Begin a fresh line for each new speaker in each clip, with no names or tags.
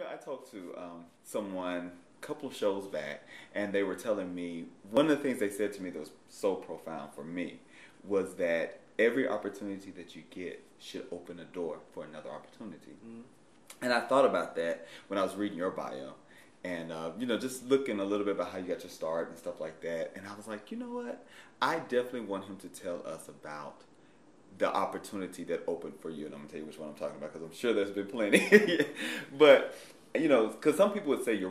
I talked to someone a couple of shows back, and they were telling me one of the things they said to me that was so profound for me was that every opportunity that you get should open a door for another opportunity. Mm-hmm. And I thought about that when I was reading your bio, and just looking a little bit about how you got your start and stuff like that. And I was like, you know what? I definitely want him to tell us about the opportunity that opened for you, and I'm gonna tell you which one I'm talking about because I'm sure there's been plenty. But because some people would say your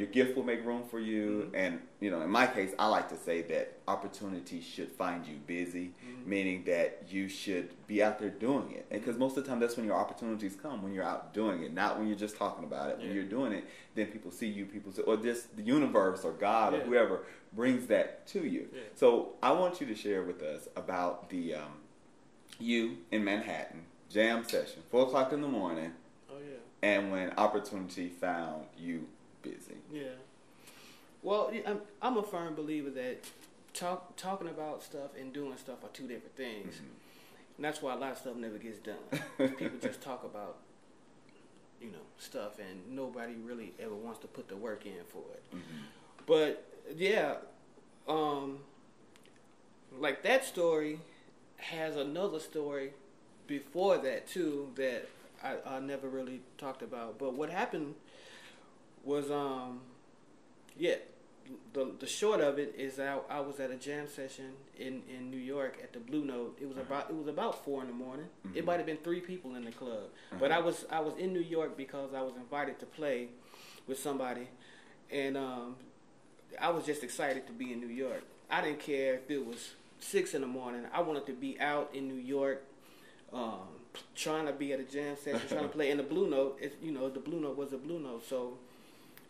gift will make room for you, mm-hmm. and in my case, I like to say that opportunity should find you busy, mm-hmm. meaning that you should be out there doing it. And because most of the time, that's when your opportunities come, when you're out doing it, not when you're just talking about it. Yeah. When you're doing it, then people see you, or just the universe or God or whoever brings that to you. Yeah. So I want you to share with us about the you in Manhattan jam session, 4:00 in the morning.
Oh yeah.
And when opportunity found you busy.
Yeah. Well, I'm a firm believer that talking about stuff and doing stuff are two different things. Mm-hmm. And that's why a lot of stuff never gets done. People just talk about, stuff, and nobody really ever wants to put the work in for it. Mm-hmm. But yeah, like that story has another story before that too that I never really talked about. But what happened was, the short of it is that I was at a jam session in New York at the Blue Note. It was about 4 in the morning. Mm-hmm. It might have been 3 people in the club, but I was in New York because I was invited to play with somebody, and I was just excited to be in New York. I didn't care if it was 6 in the morning. I wanted to be out in New York, trying to be at a jam session, trying to play. In the Blue Note, the Blue Note was a Blue Note. So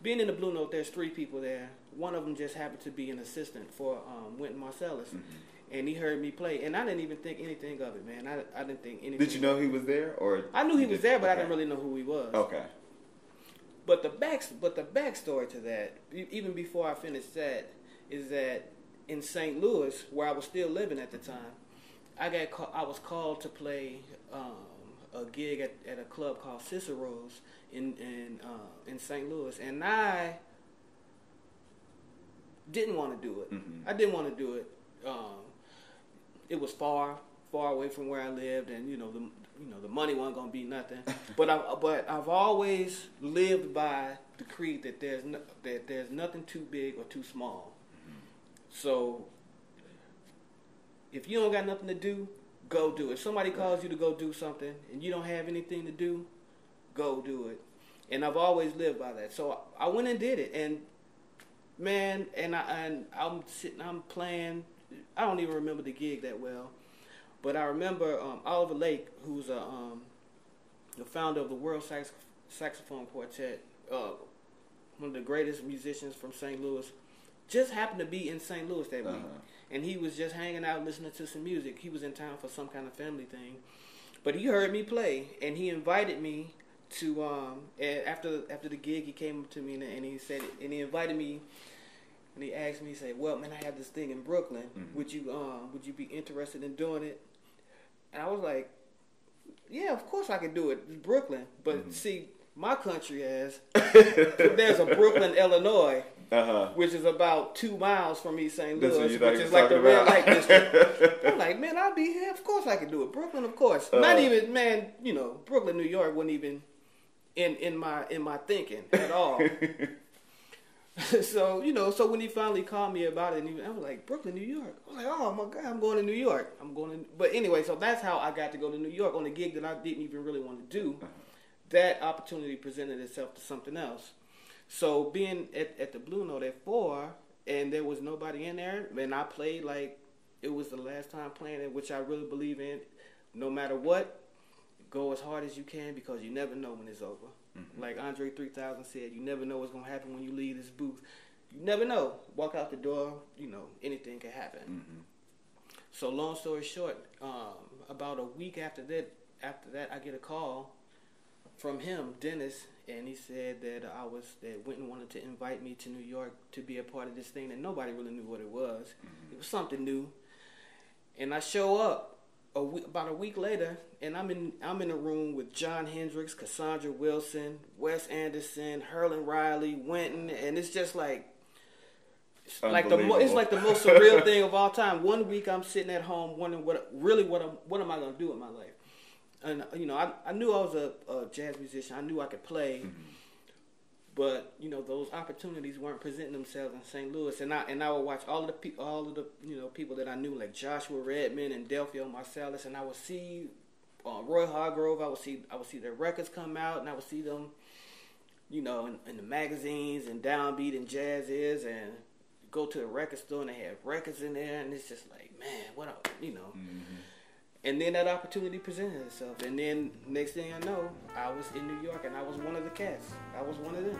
being in the Blue Note, there's 3 people there. One of them just happened to be an assistant for Wynton Marsalis. Mm-hmm. And he heard me play, and I didn't even think anything of it, man. I didn't think anything.
Did you know he was there, or
I knew he was there, but I didn't really know who he was.
Okay.
But the backstory to that, even before I finished that, is that in St. Louis, where I was still living at the time, I was called to play a gig at a club called Cicero's in St. Louis, and I didn't want to do it. Mm-hmm. I didn't want to do it. It was far away from where I lived, and the money wasn't gonna be nothing. But I've always lived by the creed that there's nothing too big or too small. Mm-hmm. So if you don't got nothing to do, go do it. If somebody calls you to go do something and you don't have anything to do, go do it. And I've always lived by that. So I went and did it, and man, I'm playing. I don't even remember the gig that well, but I remember Oliver Lake, who's the founder of the World Saxophone Quartet, one of the greatest musicians from St. Louis, just happened to be in St. Louis that week. And he was just hanging out listening to some music. He was in town for some kind of family thing. But he heard me play, and he invited me to, after the gig, he came up to me and he invited me, and he asked me, he said, well, man, I have this thing in Brooklyn. Mm-hmm. Would you be interested in doing it? And I was like, yeah, of course I could do it. It's Brooklyn. But mm-hmm. See, my country there's a Brooklyn, Illinois, which is about 2 miles from East St. Louis, which is like the red light district. I'm like, man, I'll be here. Of course I could do it. Brooklyn, of course. Not even, man, Brooklyn, New York wasn't even in my thinking at all. So when he finally called me about it, I was like, Brooklyn, New York. I was like, oh my God, I'm going to New York. But anyway, so that's how I got to go to New York on a gig that I didn't even really want to do. That opportunity presented itself to something else. So being at the Blue Note at 4, and there was nobody in there, and I played like it was the last time playing it, which I really believe in. No matter what, go as hard as you can, because you never know when it's over. Mm-hmm. Like Andre 3000 said, you never know what's going to happen when you leave this booth. You never know. Walk out the door, anything can happen. Mm-hmm. So long story short, about a week after that, I get a call from him, Dennis, and he said that that Wynton wanted to invite me to New York to be a part of this thing that nobody really knew what it was. Mm-hmm. It was something new. And I show up, about a week later, and I'm in a room with John Hendricks, Cassandra Wilson, Wes Anderson, Herlin Riley, Wynton, and it's just like it's like the most surreal thing of all time. One week I'm sitting at home wondering what am I going to do with my life, and you know I knew I was a jazz musician. I knew I could play. Mm-hmm. But you know those opportunities weren't presenting themselves in St. Louis, and I would watch all of the you know people that I knew like Joshua Redman and Delphio Marsalis, and I would see Roy Hargrove. I would see their records come out, and I would see them, you know, in the magazines and Downbeat and Jazz Is, and go to the record store and they have records in there, and it's just like, man, what a, you know. Mm-hmm. And then that opportunity presented itself. And then next thing I know, I was in New York and I was one of the cats. I was one of them.